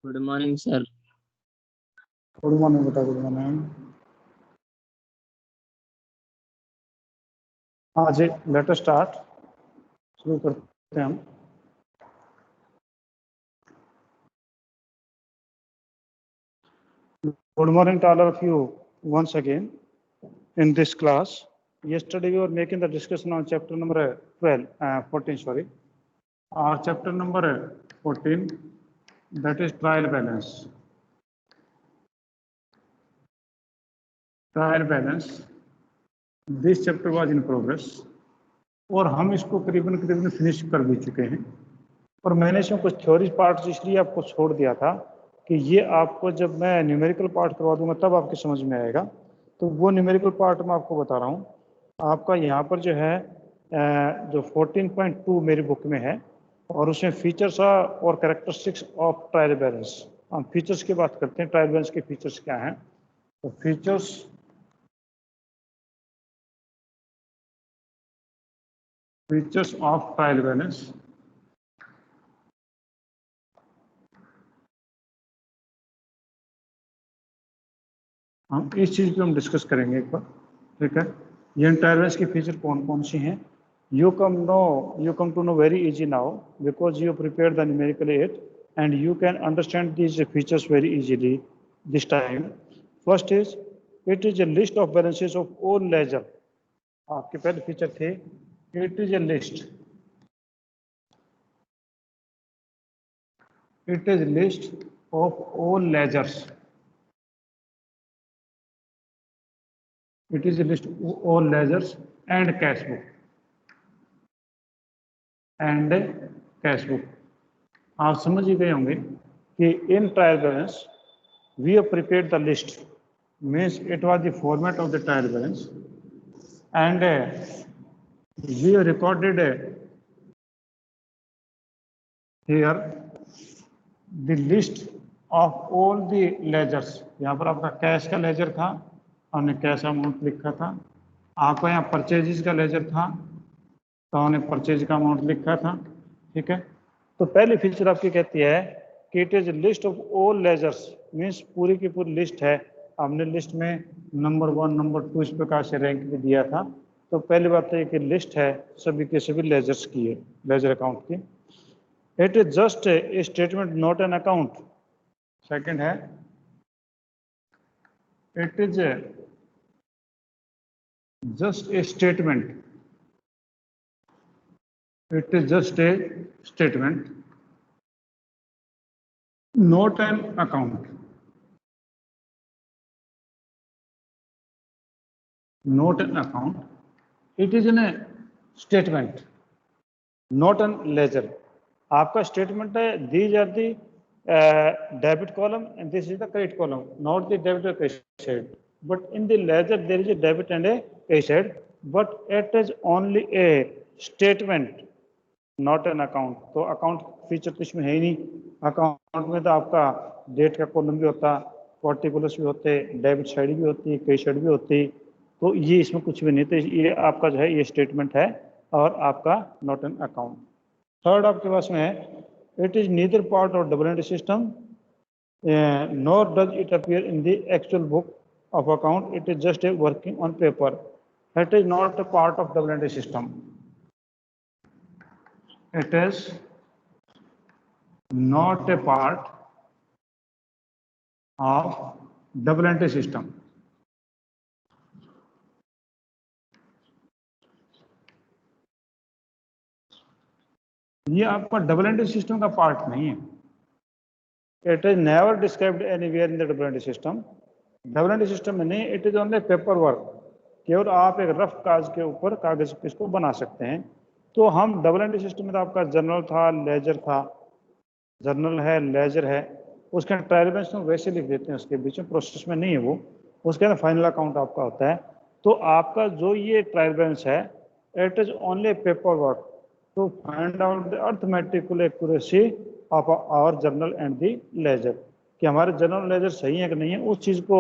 Good morning sir. Good morning बेटा, good morning. हाँ जी, let us start. शुरू करते हैं हम। Good morning to all of you once again in this class. Yesterday we were making the discussion on chapter number 14, sorry. Our chapter number 14, that is trial balance. Trial balance. This chapter was in progress. और हम इसको करीबन करीबन finish कर भी चुके हैं। और मैंने इसमें कुछ थ्योरी पार्ट इसलिए आपको छोड़ दिया था कि ये आपको जब मैं न्यूमेरिकल पार्ट करवा दूंगा तब आपके समझ में आएगा। तो वो न्यूमेरिकल पार्ट मैं आपको बता रहा हूँ। आपका यहाँ पर जो है जो 14.2 मेरी बुक में है और उसमें फीचर्स और कैरेक्टरिस्टिक्स ऑफ ट्रायल बैलेंस। हम फीचर्स की बात करते हैं, ट्रायल बैलेंस के फीचर्स क्या हैं। तो फीचर्स ऑफ ट्रायल बैलेंस। हम इस चीज़ पे हम डिस्कस करेंगे एक बार, ठीक है। ये ट्रायल बैलेंस की फीचर कौन कौन सी हैं, you come to know very easy now because you prepared the numerical aid and you can understand these features very easily this time. First is, it is a list of balances of all ledger. आपके पहले feature थे, it is a list. It is a list of all ledgers. It is a list of all ledgers and cash book. And cash book. आप समझ ही गए होंगे कि in trial balance we have prepared the list, means it was the format of the trial balance, and we have recorded here the list of all the ledgers. यहाँ पर आपका cash का laser था, हमने कैश अमाउंट लिखा था। आपका यहाँ परचेजेस का लेजर था तो हमने परचेज का अमाउंट लिखा था, ठीक है। तो पहली फीचर आपकी कहती है कि it is list of all ledgers, means पूरी की पूरी लिस्ट है। हमने लिस्ट में नंबर 1 नंबर 2 इस प्रकार से रैंक भी दिया था। तो पहली बात तो ये कि लिस्ट है सभी के सभी लेजर्स की है, लेजर अकाउंट की। It is just a statement not an account. Second है, it is just a statement. It is just a statement, not an account. Not an account. It is a statement, not an ledger. आपका statement है, these are the debit column and this is the credit column, not the debit or credit side. But in the ledger there is a debit and a credit side, but it is only a statement, not an account. तो account feature तो इसमें है ही नहीं। Account में तो आपका date का column भी होता, पार्टिकुलर्स भी होते, डेबिट साइड भी होती, क्रेडिट साइड भी होती। तो ये इसमें कुछ भी नहीं। तो ये आपका जो है ये स्टेटमेंट है और आपका नॉट एन अकाउंट। थर्ड आपके पास में है, it is neither part of double entry system nor does it appear in the actual book of account. It is just a working on paper. It is not a part of double entry system. It is not a part of double entry system. ये आपका double entry system का part नहीं है। It is never described anywhere in the double entry system. Double entry system में नहीं, it is only paper work. केवल आप एक रफ कागज के ऊपर कागज इसको बना सकते हैं। तो हम डबल एंट्री सिस्टम में तो आपका जर्नल था, लेजर था, जर्नल है, लेजर है, उसके ट्रायल बैलेंस में वैसे लिख देते हैं, उसके बीच में प्रोसेस में नहीं है वो, उसके अंदर फाइनल अकाउंट आपका होता है। तो आपका जो ये ट्रायल बैलेंस है, it is only paper work to find out the arithmetical accuracy of our journal and the ledger, कि हमारे जर्नल लेजर सही है कि नहीं है, उस चीज़ को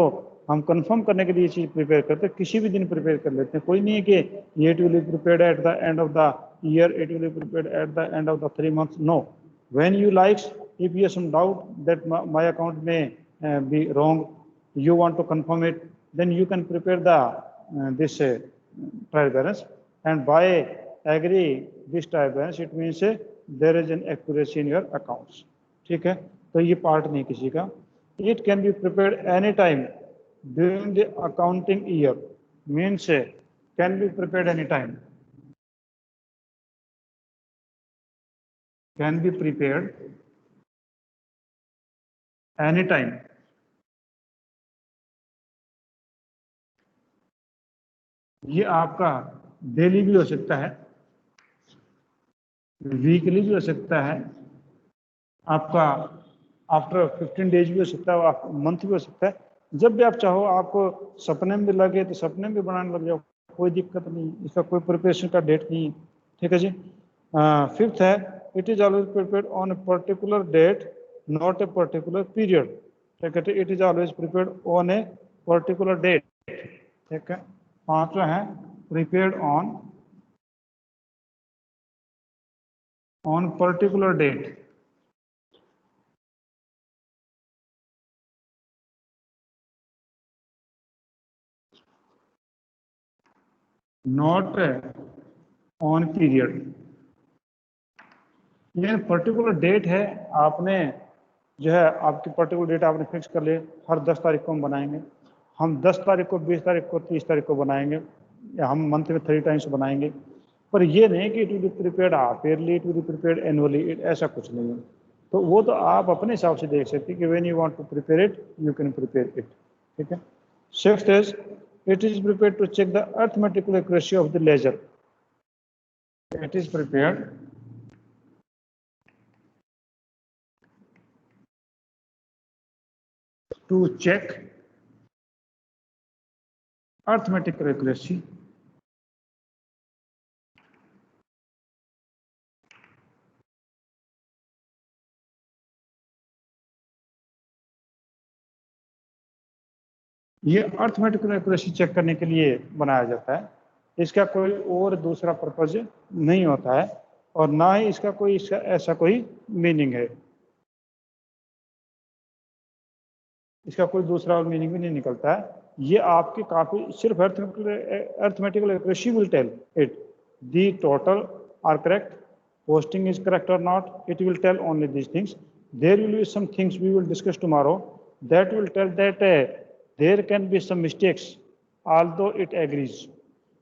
हम कंफर्म करने के लिए चीज़ प्रिपेयर करते हैं। किसी भी दिन प्रिपेयर कर लेते हैं, कोई नहीं है कि ये it will be prepared at the end of the year, it will be prepared at the end of the 3 months। No, When you likes, if you have some doubt that my account may be wrong, you want to confirm it, then you can prepare the this trial balance, and by agree this trial balance, it means there is an accuracy in your accounts. ठीक है, तो ये part नहीं किसी का. It can be prepared any time during the accounting year, means can be prepared any time. Can be prepared any time. ये आपका daily भी हो सकता है, वीकली भी हो सकता है, आपका आफ्टर 15 डेज भी हो सकता है, आप मंथ भी हो सकता है. जब भी आप चाहो, आपको सपने में भी लगे तो सपने में भी बनाने लग जाओ, कोई दिक्कत नहीं, इसका कोई प्रिपरेशन का डेट नहीं है. ठीक है जी. फिफ्थ है, it is always prepared on a particular date, not a particular period. ठीक है, it is always prepared on a particular date. ठीक है. पांचवा है prepared on particular date. Not on period. ये पर्टिकुलर डेट है, आपने जो है आपकी पर्टिकुलर डेट आपने फिक्स कर ले, हर 10 तारीख को हम बनाएंगे, हम 10 तारीख को, 20 तारीख को, 30 तारीख को बनाएंगे, या हम मंथ में 3 टाइम्स बनाएंगे. पर ये नहीं कि it will be prepared half yearly, it will be prepared annually, ऐसा कुछ नहीं है. तो वो तो आप अपने हिसाब से देख सकते हैं कि when you want to prepare it, you can prepare it. ठीक है. Sixth is, it is prepared to check the arithmetical accuracy of the ledger. It is prepared to check arithmetical accuracy ये अर्थमेटिकल एक्यूरेसी चेक करने के लिए बनाया जाता है. इसका कोई और दूसरा पर्पज नहीं होता है, और ना ही इसका कोई ऐसा कोई मीनिंग है. इसका कोई दूसरा मीनिंग भी नहीं निकलता है. ये आपके काफी सिर्फ arithmetical accuracy will tell it the total are correct, posting is correct or not. It will tell only these things. There will be some things we will discuss tomorrow that will tell that there can be some mistakes although it agrees.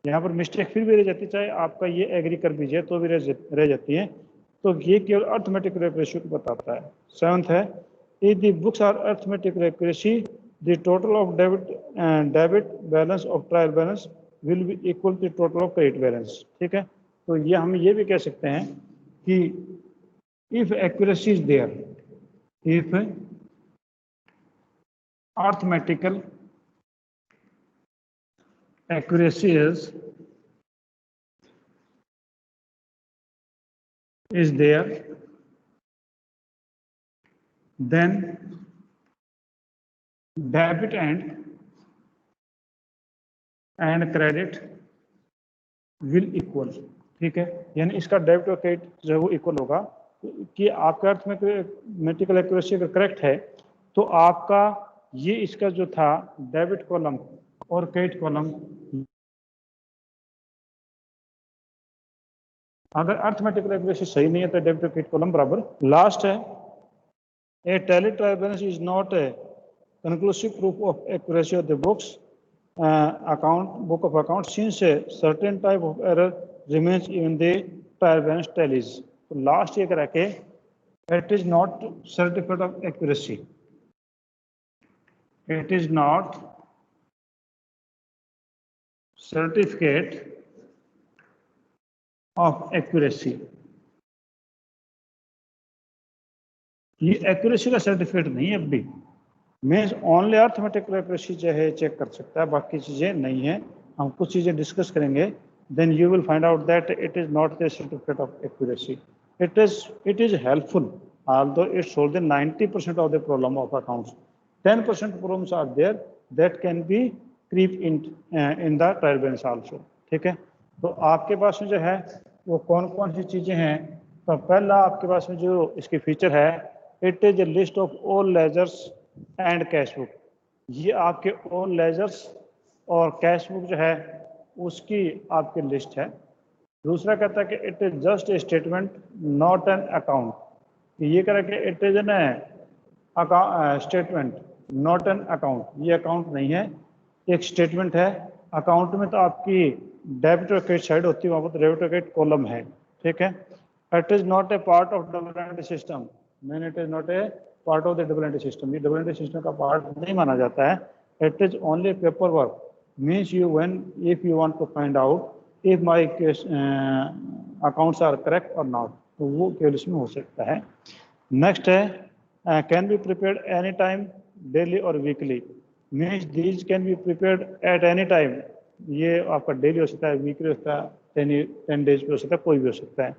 यहाँ पर mistake फिर भी रह जाती है, चाहे आपका ये एग्री कर भी जाए तो भी रह जाती है. तो ये केवल अर्थमेटिकल एक्यूरेसी को बताता है. सेवंथ है, if the books are arithmetical accuracy, the total of debit balance of trial balance will be equal to the total of credit balance. ठीक है. तो ये हम ये भी कह सकते हैं कि if accuracy is there, if arithmetical accuracy is there, then debit and credit will equal. ठीक है. यानी इसका डेबिट और क्रेडिट जो है वो इक्वल होगा, कि आपका अर्थमेटिकल एक्यूरेसी अगर करेक्ट है तो आपका ये इसका जो था डेबिट कॉलम और क्रेडिट कॉलम, अगर अर्थमेटिकल एक्यूरेसी सही नहीं है तो डेबिट और क्रेडिट कॉलम बराबर. लास्ट है, a tally trial balance is not a conclusive proof of accuracy of the books book of accounts, since a certain type of error remains in the trial balance tallies. तो last ये करा के it is not certificate of accuracy, it is not certificate of accuracy. ये accuracy का certificate नहीं है. अब भी मीन्स ओनली अर्थमेटिकल एक्यूरेसी जो है चेक कर सकता है, बाकी चीजें नहीं है. हम कुछ चीजें डिस्कस करेंगे, then you will find out that it is not the certificate of accuracy. It is helpful although it solves the 90% of the problem of accounts. 10% problems are there that can be creep in the trial balance also. ठीक है. तो आपके पास में जो है वो कौन कौन सी चीजें हैं, तो पहला आपके पास में जो इसकी फीचर है, it is a list of all ledgers and cash book. ये आपके ऑल लेजर्स और कैश बुक जो है उसकी आपकी लिस्ट है। दूसरा कहता है कि it is just a statement not an account. ये कह रहा है कि it is an statement not an account, ये अकाउंट नहीं है, एक स्टेटमेंट है। अकाउंट में तो आपकी डेबिट और क्रेडिट साइड होती है, वहाँ पर डेबिट और क्रेडिट कॉलम है, ठीक है। It is not a part of double entry system, mean it is not a part of the double entry system, ये डबल एंट्री सिस्टम का पार्ट नहीं माना जाता है। It is only paper work, means you when if you want to find out if my accounts are correct और not, तो वो केवल इसमें हो सकता है। नेक्स्ट है can be prepared any time daily और weekly, means these can be prepared at any time. ये आपका डेली हो सकता है, वीकली हो सकता है, 10 डेज पे हो सकता है, कोई भी हो सकता है।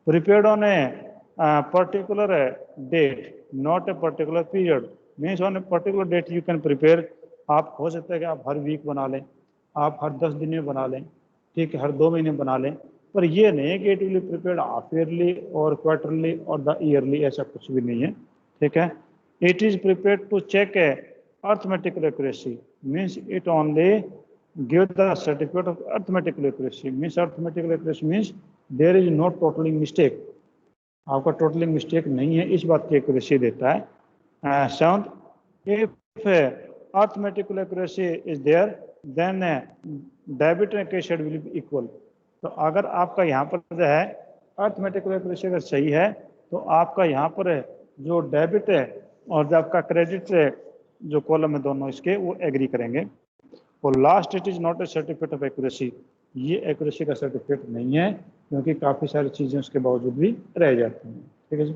Prepared on a particular date not a particular period, means on a particular date you can prepare. आप हो सकता है कि आप हर वीक बना लें, आप हर 10 दिन में बना लें, ठीक है, हर 2 महीने में बना लें, पर ये नहीं है कि it will be prepared half yearly और क्वार्टरली और द ईयरली, ऐसा कुछ भी नहीं है, ठीक है। It is prepared to check a arithmetical accuracy, means it only give the certificate of arithmetical accuracy, means arithmetical accuracy means there is no totalling mistake, आपका टोटलिंग मिस्टेक नहीं है, इस बात की एक्यूरेसी देता है। Seventh, if arithmetical accuracy is there then debit and credit side will be equal. तो अगर आपका यहाँ पर जो है अर्थमेटिकल एक्यूरेसी अगर सही है तो आपका यहाँ पर जो डेबिट है और जो आपका क्रेडिट है जो कॉलम है दोनों इसके वो एग्री करेंगे। और last, it is not A certificate of accuracy, ये एक्यूरेसी का सर्टिफिकेट नहीं है क्योंकि काफ़ी सारी चीज़ें उसके बावजूद भी रह जाती हैं, ठीक है जी।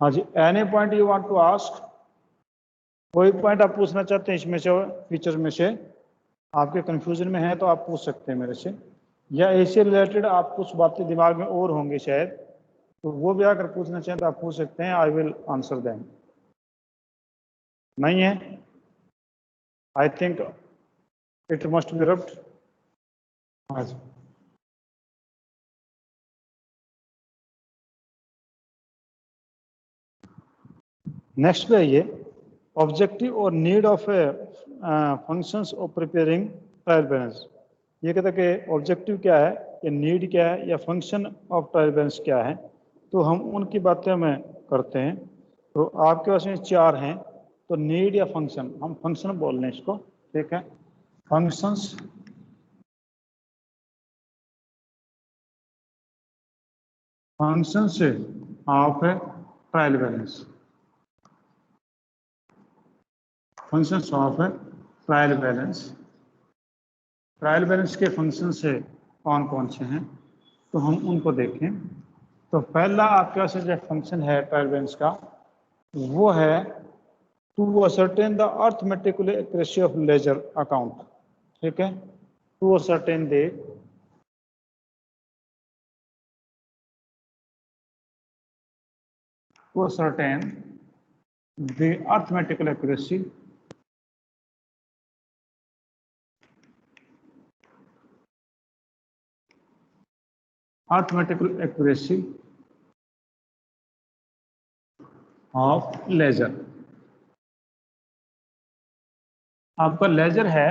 हाँ जी, any point you want to ask, कोई पॉइंट आप पूछना चाहते हैं इसमें से, फीचर में से आपके कंफ्यूजन में है तो आप पूछ सकते हैं मेरे से, या इससे रिलेटेड आप कुछ बातें दिमाग में और होंगी शायद, तो वो भी अगर पूछना चाहें तो आप पूछ सकते हैं, आई विल आंसर देम। नहीं है, I think it must be rubbed. हाँ जी, नेक्स्ट पे आइए, ऑब्जेक्टिव और need of functions of preparing trial balance. ये कहता है कि ऑब्जेक्टिव क्या है या नीड क्या है या फंक्शन ऑफ ट्रायल बैलेंस क्या है, तो हम उनकी बातें हमें करते हैं। तो आपके पास में 4 हैं, तो नीड या फंक्शन, हम फंक्शन बोल रहे हैं इसको, ठीक है। Functions of trial balance, functions of trial balance, trial balance के फंक्शन से कौन कौन से हैं तो हम उनको देखें। तो पहला आपके पास जो फंक्शन है ट्रायल बैलेंस का वो है to ascertain the arithmetical accuracy of ledger account, ठीक है। To ascertain the arithmetical accuracy of ledger. आपका लेजर है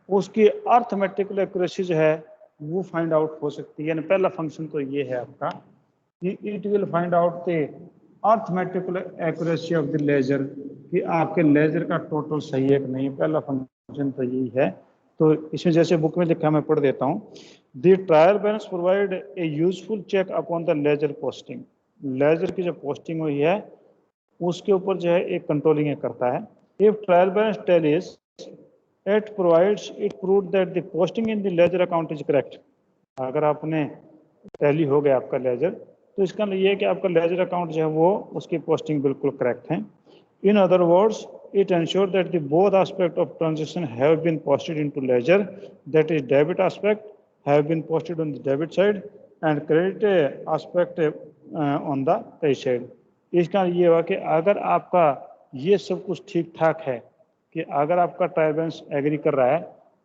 उसकी अर्थमेटिकल एक्यूरेसी जो है वो फाइंड आउट हो सकती है, यानी पहला फंक्शन तो ये है आपका कि it will find out the arithmetical accuracy of the ledger, कि आपके लेजर का टोटल सही है कि नहीं, पहला फंक्शन तो यही है। तो इसमें जैसे बुक में लिखा मैं पढ़ देता हूँ, the trial balance provide a useful check upon the ledger posting. Ledger की जो पोस्टिंग हुई है उसके ऊपर जो है एक कंट्रोलिंग करता है। If trial balance tell is it provides it prove that the posting in the ledger account is correct. अगर आपने टैली हो गया आपका लेजर तो इसका ये है कि आपका लेजर अकाउंट जो है वो उसकी पोस्टिंग बिल्कुल करेक्ट है। In other words it ensures that the both aspect of transaction have been posted into ledger, that is debit aspect have been posted on the debit side and credit aspect on the credit side। इसका ये हुआ कि अगर आपका ये सब कुछ ठीक ठाक है, कि अगर आपका ट्रायल बैलेंस एग्री कर रहा है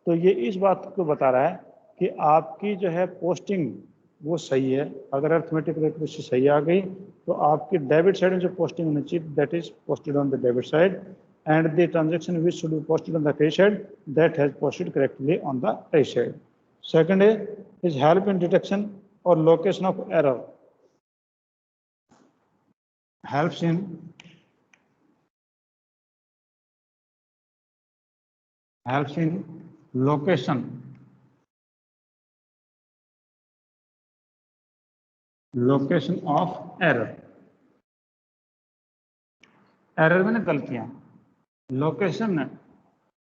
तो ये इस बात को बता रहा है कि आपकी जो है पोस्टिंग वो सही है। अगर अर्थमेटिकल एक्यूरेसी सही आ गई तो आपकी डेबिट साइड में जो पोस्टिंग होनी चाहिए that is posted on the debit side, and the transaction which should be posted on the credit side that has posted correctly on the credit side. Second is help in detection or location of error. Helps in location of error. Error में ना गलतियां, location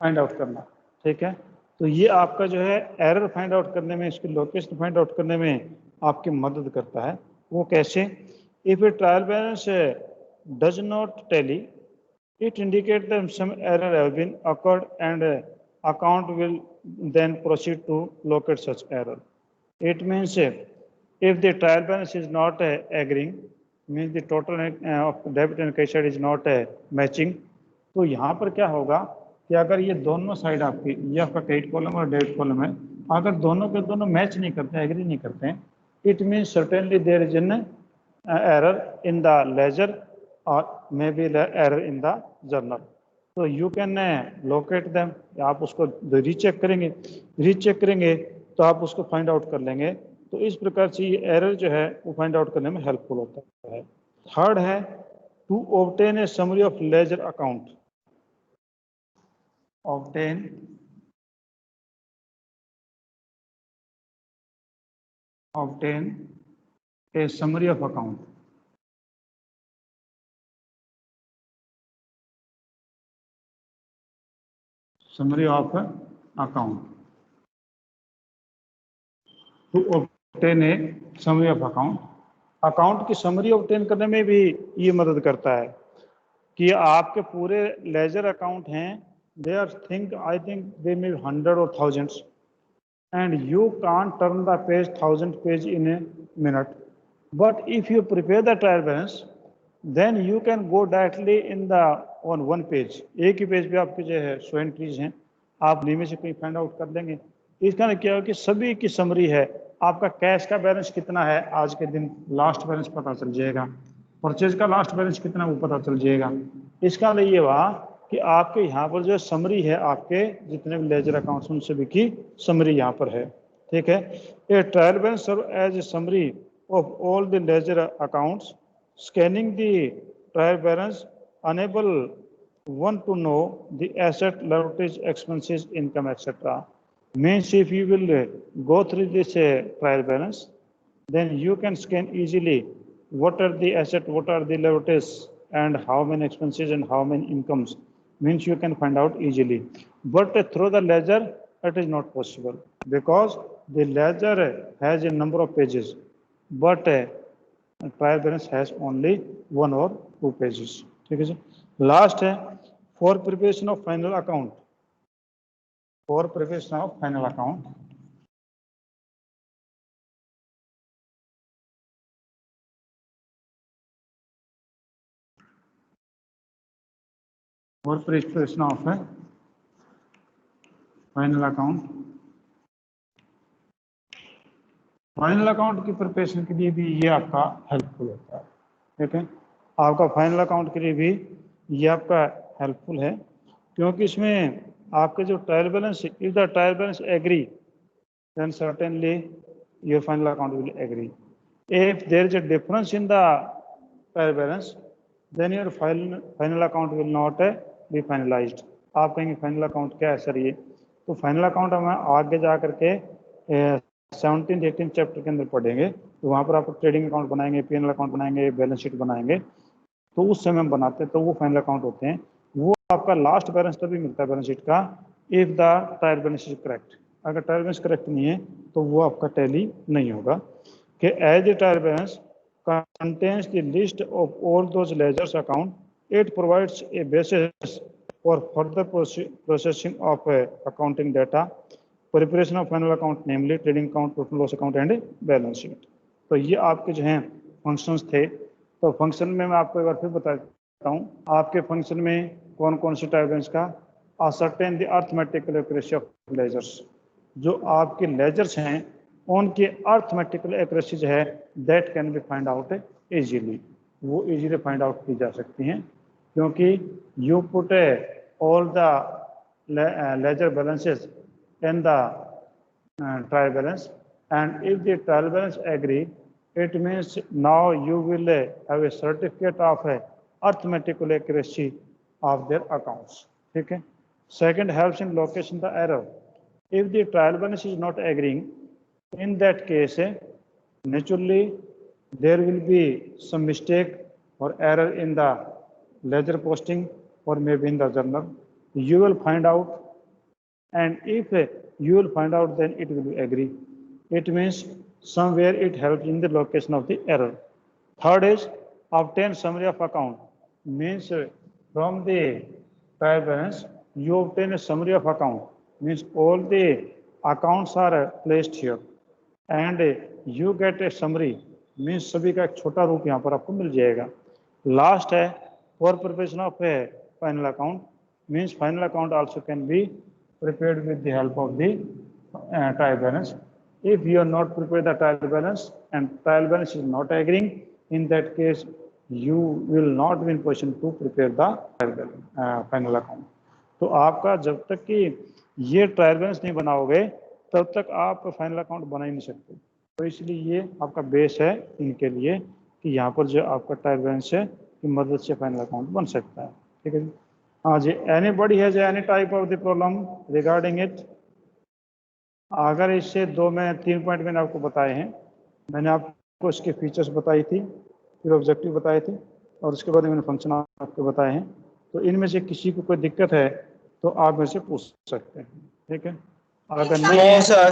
find out करना, ठीक है। तो ये आपका जो है एरर फाइंड आउट करने में, इसकी लोकेशन फाइंड आउट करने में आपकी मदद करता है। वो कैसे? If A trial balance does not tally it indicates that some error have been occurred and account will then proceed to locate such error. It means if the trial balance is not agreeing, means the total of debit and credit side is not matching, तो यहाँ पर क्या होगा कि अगर ये दोनों side आपकी, ये आपका क्रेडिट कॉलम और डेबिट कॉलम है, अगर दोनों के दोनों मैच नहीं करते, एग्री नहीं करते हैं, it means certainly there is an error in the ledger or maybe the error in the journal. So you can locate them. आप उसको रीचेक करेंगे तो आप उसको फाइंड आउट कर लेंगे। तो इस प्रकार से ये एरर जो है वो फाइंड आउट करने में हेल्पफुल होता है। थर्ड है to obtain a summary of ledger account. Obtain a summary of account. Summary of account, to obtain a summary of account. Account की समरी ऑब्टेन करने में भी ये मदद करता है कि आपके पूरे लेजर अकाउंट हैं, they are I think they may 100 or thousands and you can't turn the page 1000 page in a minute, but if you prepare the trial balance then you can go directly in the on one page, एक ही page पे आपके जो है 100 entries हैं, आप उन्हीं में से कहीं फाइंड आउट कर लेंगे। इसका क्या हो कि सभी की समरी है, आपका कैश का बैलेंस कितना है आज के दिन, लास्ट बैलेंस पता चल जाएगा, परचेज का लास्ट बैलेंस कितना वो पता चल जाएगा। इसका ये हुआ कि आपके यहाँ पर जो समरी है, आपके जितने भी लेजर अकाउंट्स उन सभी की समरी यहाँ पर है, ठीक है। A trial balance serve as a summary of all the ledger accounts. Scanning the trial balance enable one to know the asset, liabilities, expenses, income, etc. Means if you will go through this trial balance, then you can scan easily what are the asset, what are the liabilities, and how many expenses and how many incomes. Means you can find out easily. But through the ledger, it is not possible because the ledger has a number of pages, but trial balance has only 1 or 2 pages, ठीक है जी। Last है for preparation of final account. For preparation of final account, for preparation of final account, final account की preparation के लिए भी ये आपका helpful होता है, ठीक है। आपका फाइनल अकाउंट के लिए भी ये आपका हेल्पफुल है क्योंकि इसमें आपके जो trial balance, if the trial balance agree then certainly your final account will agree. If there is a difference in the trial balance then your final account will not be finalised. आप कहेंगे final account क्या है sir ये? तो final account हम आगे जा करके 17-18 चैप्टर के अंदर पढ़ेंगे, तो वहाँ पर आप ट्रेडिंग अकाउंट बनाएंगे, पीएनएल अकाउंट बनाएंगे, बैलेंस शीट बनाएंगे, तो उस समय हम बनाते हैं, तो वो फाइनल अकाउंट होते हैं। वो आपका लास्ट बैलेंस तभी मिलता है बैलेंस शीट का if the trial balance is correct. अगर ट्रायल बैलेंस करेक्ट नहीं है तो वो आपका टैली नहीं होगा। कि as the trial balance contains the list of all those ledgers account, it provides a basis for further processing of accounting data, preparation of final account namely trading account, profit loss account and balance sheet. तो ये आपके जो हैं functions थे। तो function में मैं आपको एक बार फिर बता देता हूँ, आपके फंक्शन में कौन कौन से टाइप बैलेंस का, ascertain the arithmetical accuracy of ledgers. जो आपके लेजर्स हैं उनकी अर्थमेटिकल एक्यूरेसी जो है that can be find out easily, वो इजीली फाइंड आउट की जा सकती हैं, क्योंकि you put all the ledger balances in the trial balance, and if the trial balance agree, it means now you will have a certificate of arithmetical accuracy of their accounts. ठीक है. Second, helps in location the error. If the trial balance is not agreeing, in that case naturally there will be some mistake or error in the ledger posting or maybe in the journal. You will find out, and if you will find out, then it will agree. It means somewhere it helps in the location of the error. Third is obtain summary of account. Means from the trial balance you obtain a summary of account. Means all the accounts are placed here and you get a summary. Means सभी का एक छोटा रूप यहाँ पर आपको मिल जाएगा. Last है for preparation of a final account. Means final account also can be prepared with the help of the trial balance. If you are not prepared the trial balance and trial balance is not agreeing, in that case you will not be in position to prepare the final account. तो आपका जब तक कि ये trial balance नहीं बनाओगे तब तक आप फाइनल अकाउंट बना ही नहीं सकते. तो इसलिए ये आपका बेस है इनके लिए कि यहाँ पर जो आपका ट्रायल बैलेंस है की मदद से फाइनल अकाउंट बन सकता है. ठीक है जी. हाँ जी. Anybody has any type of the problem regarding it? अगर इससे में 3 पॉइंट मैंने आपको बताए हैं. मैंने आपको इसके फीचर्स बताई थी, फिर ऑब्जेक्टिव बताए थे और उसके बाद मैंने फंक्शन आपको बताए हैं. तो इनमें से किसी को कोई दिक्कत है तो आप मेरे से पूछ सकते हैं. ठीक है. अगर नहीं है सर.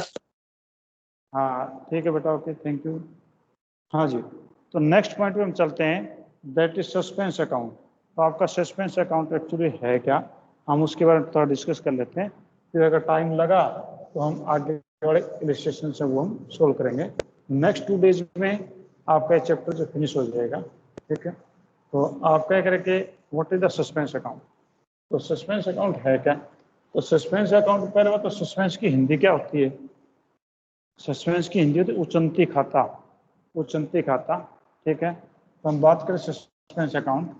हाँ ठीक है बेटा. Okay thank you. हाँ जी. तो नेक्स्ट पॉइंट पे हम चलते हैं, दैट इज सस्पेंस अकाउंट. तो आपका सस्पेंस अकाउंट एक्चुअली है क्या, हम उसके बारे में थोड़ा डिस्कस कर लेते हैं. फिर अगर टाइम लगा तो हम आगे वाले इलस्ट्रेशन से वो हम सोल्व करेंगे. नेक्स्ट 2 डेज में आपका चैप्टर जो फिनिश हो जाएगा. ठीक है. तो आप क्या करेंगे, what is the suspense account. तो सस्पेंस अकाउंट है क्या. तो सस्पेंस अकाउंट पहले बात तो सस्पेंस की हिंदी क्या होती है. सस्पेंस की हिंदी होती है उचंती खाता. उचंती खाता. ठीक है. तो हम बात करें सस्पेंस अकाउंट.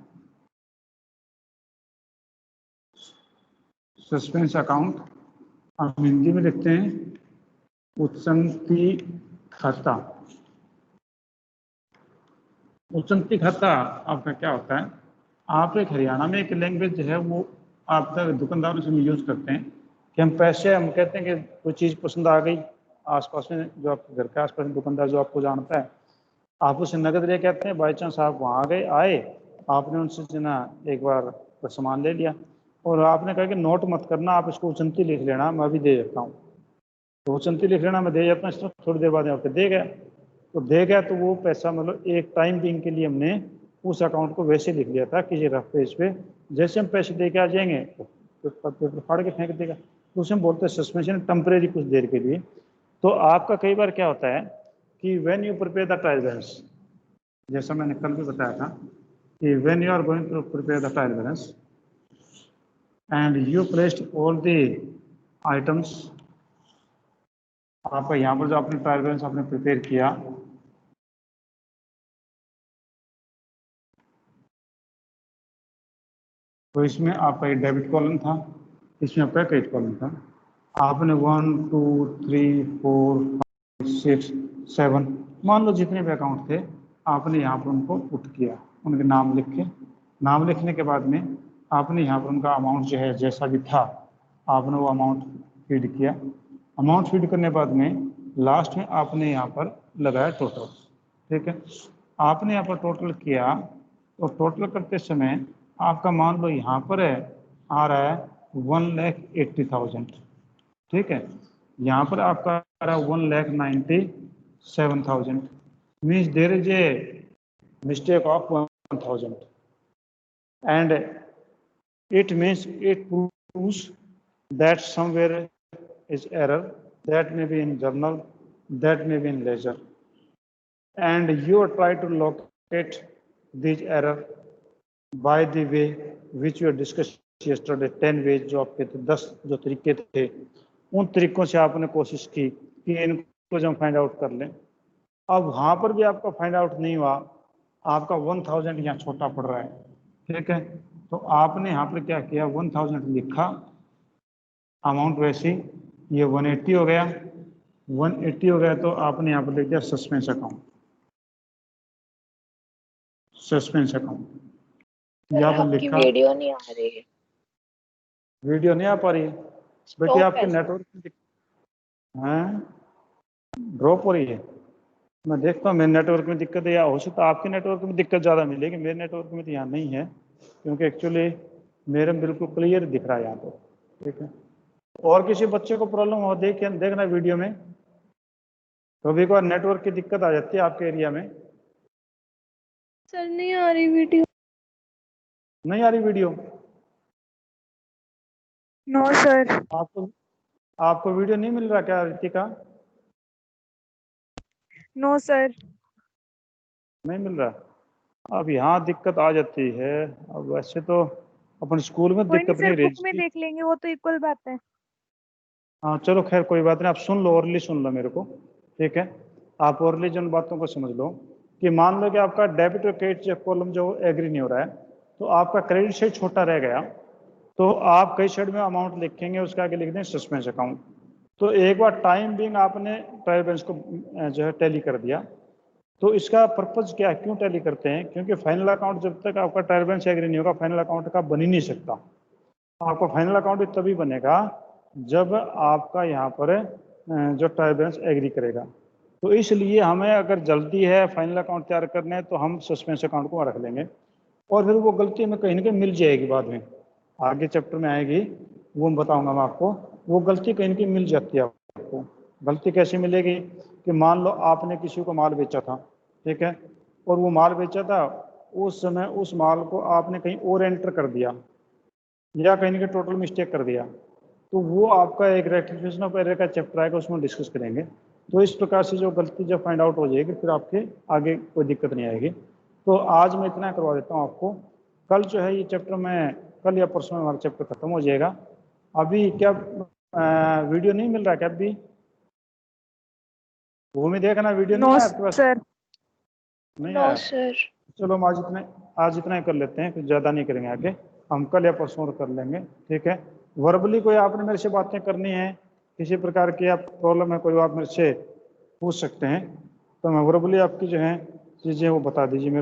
सस्पेंस अकाउंट हम हिंदी में लिखते हैं उचंती खाता. उचंती खाता आपका क्या होता है, आप एक हरियाणा में एक लैंग्वेज है वो आपका दुकानदारों से यूज करते हैं कि हम पैसे, हम कहते हैं कि कोई चीज़ पसंद आ गई, आसपास में जो आपके घर के आसपास में दुकानदार जो आपको जानता है, आप उसे नगद ले कहते हैं. बाई चांस आप वहाँ आए आपने उनसे जो ना एक बार सामान ले लिया और आपने कहा कि नोट मत करना, आप इसको उचंती लिख लेना, मैं अभी दे देता हूँ. तो उचंती लिख लेना, मैं दे जाता हूँ. थोड़ी देर बाद आपको दे गया. तो दे गया तो वो पैसा मतलब एक टाइम बिंग के लिए हमने उस अकाउंट को वैसे लिख लिया था किसी रफ पेज पे. जैसे हम पैसे दे के आ जाएंगे तो पेपर फाड़ के फेंक देगा. तो उसे हम बोलते हैं सस्पेंशन, टेम्परेरी, कुछ देर के लिए. तो आपका कई बार क्या होता है कि when you prepare the trial balance, जैसा मैंने कल भी बताया था कि when you are going to prepare the trial balance and you placed all the items, आपका यहाँ पर जो आपने ट्रायल बैलेंस आपने प्रिपेयर किया, तो इसमें आपका एक डेबिट कॉलम था, इसमें आपका क्रेडिट कॉलम था. आपने 1 2 3 4 5 6 7 मान लो जितने भी अकाउंट थे आपने यहाँ पर उनको पुट किया, उनके नाम लिख के. नाम लिखने के बाद में आपने यहाँ पर उनका अमाउंट जो है जैसा भी था आपने वो अमाउंट फीड किया. अमाउंट फीड करने के बाद में लास्ट में आपने यहाँ पर लगाया टोटल. ठीक है. आपने यहाँ पर टोटल किया तो टोटल करते समय आपका मान लो यहाँ पर है आ रहा है 1,80,000. ठीक है. यहाँ पर आपका आ रहा है 1,97,000. Means there is a mistake of 1,000 and it means it proves that somewhere is error, that may be in journal, that may be in ledger, and you try to locate this error by the way which you discussed yesterday. 10 ways जो आपके थे, 10 जो तरीके थे, उन तरीकों से आपने कोशिश की कि इनको इसको जब फाइंड आउट कर लें, अब वहां पर भी आपका फाइंड आउट नहीं हुआ, आपका 1000 यहाँ छोटा पड़ रहा है, ठीक है, तो आपने यहाँ पर क्या किया, 1000 लिखा, अमाउंट वैसे ये 180 हो गया, 180 हो गया, तो आपने यहाँ पर लिख दिया सस्पेंस अकाउंट, सस्पेंस अकाउंट यहाँ पर लिखा। वीडियो नहीं आ रही है, वीडियो नहीं आ पा रही है बेटी, आपके है नेटवर्क में ड्रॉप हो रही है। मैं देखता हूँ मेरे नेटवर्क में दिक्कत है, या हो सकता है आपके नेटवर्क में दिक्कत ज़्यादा मिलेगी, मेरे नेटवर्क में तो यहाँ नहीं है, क्योंकि एक्चुअली मेरे में बिल्कुल क्लियर दिख रहा है यहाँ पर, ठीक है। और किसी बच्चे को प्रॉब्लम हो देखना वीडियो में, कभी कभार नेटवर्क की दिक्कत आ जाती है आपके एरिया में। सर नहीं आ रही वीडियो, नहीं आ रही वीडियो? No sir. आपको वीडियो नहीं मिल रहा क्या रितिका? No sir. नहीं मिल रहा, अब यहाँ दिक्कत आ जाती है। अब वैसे तो अपन स्कूल में कोई नहीं दिक्कत सर, नहीं बुक में रही। देख लेंगे, वो तो इक्वल बात है। हाँ चलो खैर कोई बात नहीं, आप सुन लो, ओरली सुन लो मेरे को, ठीक है। आप ओरली जिन बातों को समझ लो कि मान लो कि आपका डेबिट और क्रेडिट कॉलम जो एग्री नहीं हो रहा है, तो आपका क्रेडिट से छोटा रह गया, तो आप कई साइड में अमाउंट लिखेंगे, उसके आगे लिख दें सस्पेंस अकाउंट। तो एक बार टाइम बिंग आपने ट्रायल बैलेंस को जो है टैली कर दिया, तो इसका पर्पज क्या है, क्यों टैली करते हैं? क्योंकि फाइनल अकाउंट जब तक आपका ट्रायल बैलेंस एग्री नहीं होगा, फाइनल अकाउंट का बन ही नहीं सकता। आपका फाइनल अकाउंट तभी बनेगा जब आपका यहाँ पर जो ट्रायल बैलेंस एग्री करेगा। तो इसलिए हमें अगर जल्दी है फाइनल अकाउंट तैयार करने तो हम सस्पेंस अकाउंट को रख लेंगे, और फिर वो गलती हमें कहीं ना कहीं मिल जाएगी, बाद में आगे चैप्टर में आएगी, वो बताऊंगा मैं आपको। वो गलती कहीं ना कहीं मिल जाती है आपको। गलती कैसे मिलेगी कि मान लो आपने किसी को माल बेचा था, ठीक है, और वो माल बेचा था, उस समय उस माल को आपने कहीं और एंटर कर दिया, या कहीं ना कहीं टोटल मिस्टेक कर दिया, तो वो आपका एक रेक्टिफिकेशन ऑफ एरर का चैप्टर आएगा, उसमें डिस्कस करेंगे। तो इस प्रकार से जो गलती जब फाइंड आउट हो जाएगी, फिर आपके आगे कोई दिक्कत नहीं आएगी। तो आज मैं इतना करवा देता हूँ आपको, कल जो है ये चैप्टर में, कल या परसों में हमारा चैप्टर खत्म हो जाएगा। अभी क्या वीडियो नहीं मिल रहा क्या अभी? वो में देखना वीडियो नहीं नो है आपके पास? सर। नहीं नो आया? सर। चलो हम आज इतना ही कर लेते हैं, फिर ज़्यादा नहीं करेंगे आगे, हम कल या परसों कर लेंगे, ठीक है। वर्बली कोई आपने मेरे से बातें करनी है, किसी प्रकार की आप प्रॉब्लम है कोई, आप मेरे से पूछ सकते हैं, तो मैं वर्बली आपकी जो है चीज़ें वो बता दीजिए मेरे को।